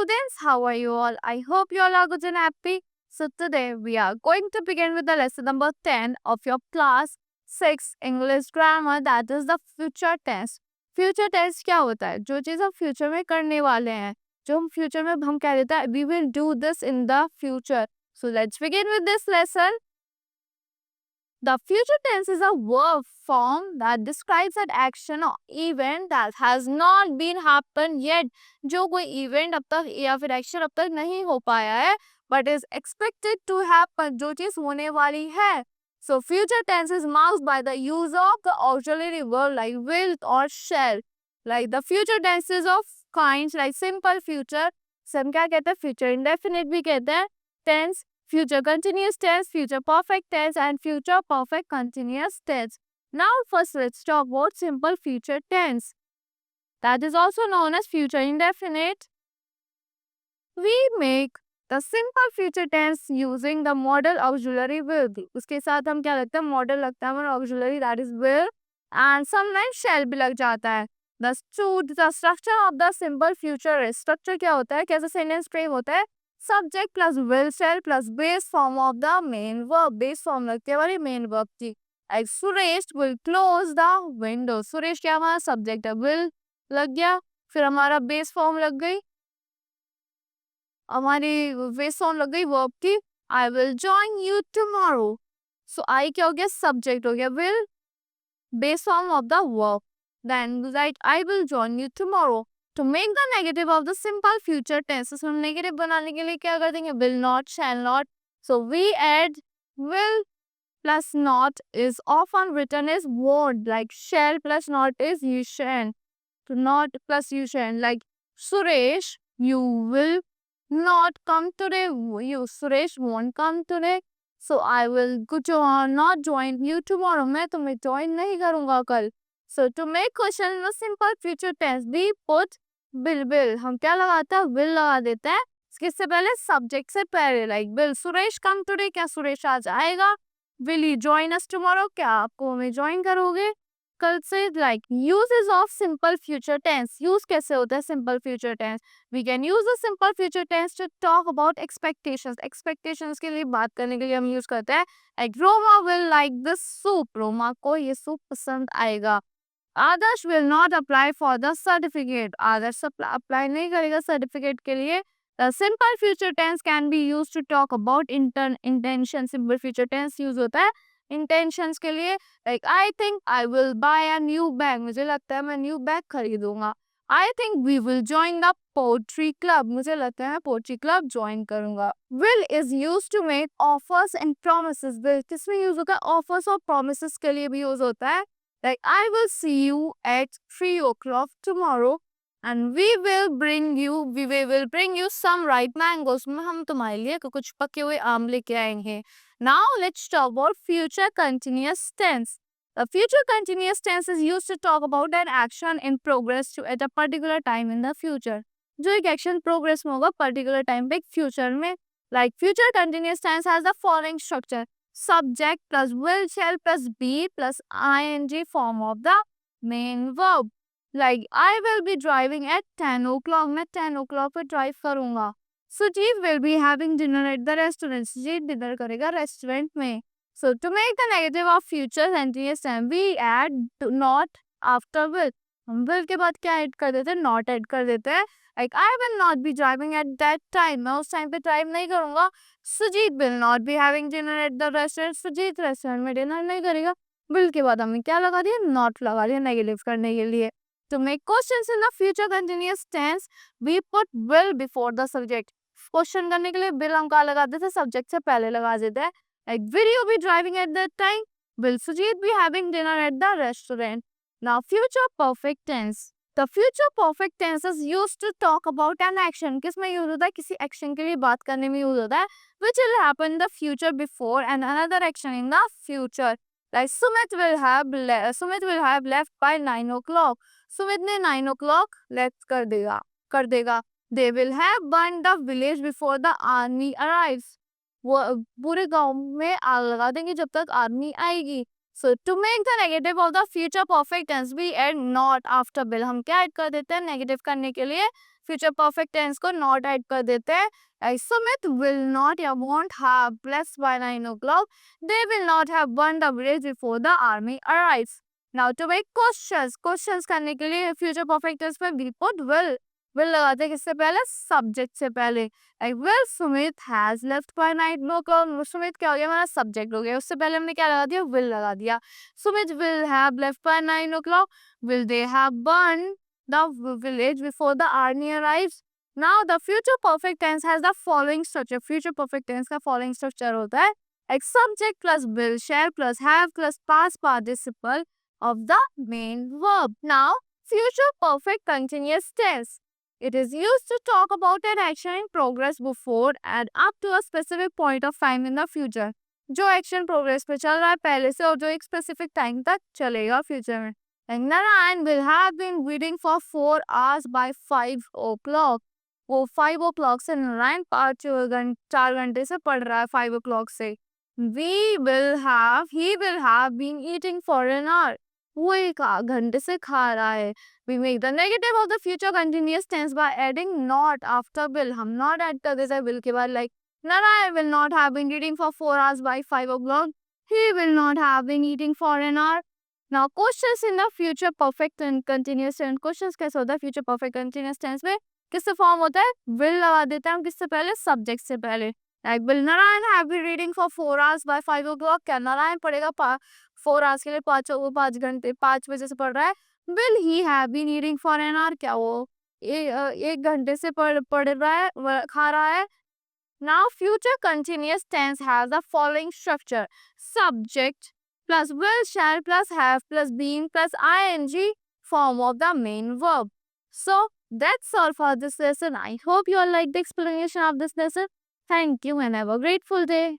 students, how are you all? I hope you all are good and happy. So today we are going to begin with the lesson number 10 of your class 6 English grammar, that is the future tense. Future tense क्या होता है? जो चीज़ हम future में करने वाले हैं, जो हम फ्यूचर में हम कह देते हैं we will do this in the future. So let's begin with this lesson. The future tense is a verb form that describes an action or event that has not been happened yet. जो कोई event अब तक या फिर action अब तक नहीं हो पाया है, but is expected to happen, जो चीज होने वाली है. So future tense is marked by the use of the auxiliary verb like will or shall. Like the future tenses of kinds like simple future, हम क्या कहते हैं? Future indefinite भी कहते हैं. Tense, future continuous tense, future perfect tense, and future perfect continuous tense. Now first let's talk about simple future tense. That is also known as future indefinite. We make the simple future tense using the modal auxiliary will. उसके साथ हम क्या लगता है? Modal लगता है हमारा auxiliary, that is will, and sometimes shall भी लग जाता है. The structure of the simple future is, structure क्या होता है? कैसे sentence frame होता है? Subject plus will shall plus base form of the main verb. Base form लगती है हमारी main verb की. Like Suresh will close the window. Suresh क्या हमारा subject है? Will लग गया, फिर हमारा base form लग गई, हमारी base form लग गई verb की. I will join you tomorrow. So I क्या हो गया? Subject हो गया. Will base form of the verb. Then write I will join you tomorrow. To make the negative of the simple future tense, हम negative बनाने के लिए क्या कर देंगे? Will not, shall not. So we add will plus not is often written as won't. Like shall plus not is you shan't. To not plus you shan't. Like Suresh, you will not come today. Suresh won't come today. So I will not join you tomorrow. मैं तुम्हें join नहीं करूँगा कल. So to make question in a simple future tense, we put will. हम क्या लगाते हैं? will लगा देते हैं. इससे पहले subject से पहले, like will Suresh come today? क्या सुरेश आज आएगा? Will you join us tomorrow? क्या आपको हमें join करोगे कल से? Like uses of simple future tense. Use कैसे होता है simple future tense? We can use the simple future tense to talk about expectations. Expectations के लिए बात करने के लिए हम use करते हैं. Like Roma will like this soup. Roma को ये soup पसंद आएगा. Adarsh will not apply for the certificate. Adarsh apply नहीं करेगा certificate के लिए. The simple future tense can be used to talk about intention. Simple future tense use होता है intentions के लिए. Like I think I will buy a new bag. मुझे लगता है मैं new bag खरीदूंगा. I think we will join the poetry club. मुझे लगता है मैं poetry club join करूंगा. Will is used to make offers and promises. Will किसमें use होता है? Offers और promises के लिए भी use होता है. Like I will see you at 3 o'clock tomorrow and we will bring you some ripe mangoes. हम तुम्हारे लिए कुछ पके हुए आम लेके आएंगे. Now let's talk about future continuous tense. The future continuous tense is used to talk about an action in progress to at a particular time in the future. जो एक action progress में होगा particular time पे future में. Like future continuous tense has the following structure. Subject plus will shall plus be plus ing form of the main verb. Like I will be driving at 10 o'clock. मैं 10 o'clock पे drive करूँगा. Sujit will be having dinner at the restaurant. Sujit dinner करेगा restaurant में. So to make the negative of future continuous tense, we add not after will. हम will के बाद क्या add कर देते हैं? Not add कर देते हैं. Like I will not be driving at that time. मैं उस time पे drive नहीं करूँगा. Sujit will not be having dinner at the restaurant. Sujit restaurant में dinner नहीं करेगा. will के बाद हमने क्या लगा दिया? Not लगा दिया negative करने के लिए. To make questions in the future continuous tense, we put will before the subject. Question करने के लिए will हम कहाँ लगा देते हैं? Subject से पहले लगा देते हैं. Like will you be driving at that time? Will Sujit be having dinner at the restaurant? Now future perfect tense. The future perfect tense is used to talk about an action. किसमें use होता है? किसी action के लिए बात करने में use होता है. Which will happen in the future before and another action in the future. Like Sumit will have left by 9 o'clock. Sumit ने 9 o'clock left कर देगा. They will have burned the village before the army arrives. वो पूरे गांव में आग लगा देंगे जब तक आर्मी आएगी. So to make the negative of the future perfect tense, we add not after will. हम क्या add कर देते हैं negative करने के लिए? फ्यूचर परफेक्ट टेंस को नॉट ऐड कर देते हैं. Sumit will not या won't have left by 9 o'clock. They will not have burned the bridge before the army arrives. Now to make questions करने के लिए फ्यूचर परफेक्ट टेंस में we put will लगाते हैं किससे पहले, सब्जेक्ट से पहले. Will Sumit has left by 9 o'clock. Sumit क्या हो गया, हमारा सब्जेक्ट हो गया. उससे पहले हमने क्या लगा दिया, will लगा दिया. Sumit will have left by 9 o'clock. Will they have burned the village before the army arrives? Now the future perfect tense has the following structure. Future perfect tense का following structure होता है एक subject plus will, shall plus have plus past participle of the main verb. Now future perfect continuous tense. It is used to talk about an action in progress before and up to a specific point of time in the future. जो action progress पे चल रहा है पहले से और जो एक specific time तक चलेगा future में. And Narayan will have been reading for 4 hours by 5 o'clock. वो 5 o'clock से नारायण 4 घंटे से पढ़ रहा है 5 o'clock से. He will have been eating for an hour. वो 1 घंटे से खा रहा है. We make the negative of the future continuous tense by adding not after will. हम not add कर देते हैं will के बाद, like Narayan will not have been reading for 4 hours by 5 o'clock. He will not have been eating for an hour. Now questions in the future perfect and continuous tense. Questions कैसे होता है future perfect continuous tense में, किससे form होता है, will लगा देते हैं हम किससे पहले, सब्जेक्ट से पहले. Like will Narayan have been reading for 4 hours by 5 o'clock. क्या नारायण पढ़ेगा 4 hours के लिए 5 घंटे 5 बजे से पढ़ रहा है. Will he have been eating for an hour. क्या वो 1 घंटे से पढ़ रहा है, खा रहा है. Now future continuous tense has the following structure. Subject plus will, shall plus have plus been plus ing form of the main verb. So that's all for this lesson. I hope you all like the explanation of this lesson. Thank you and have a grateful day.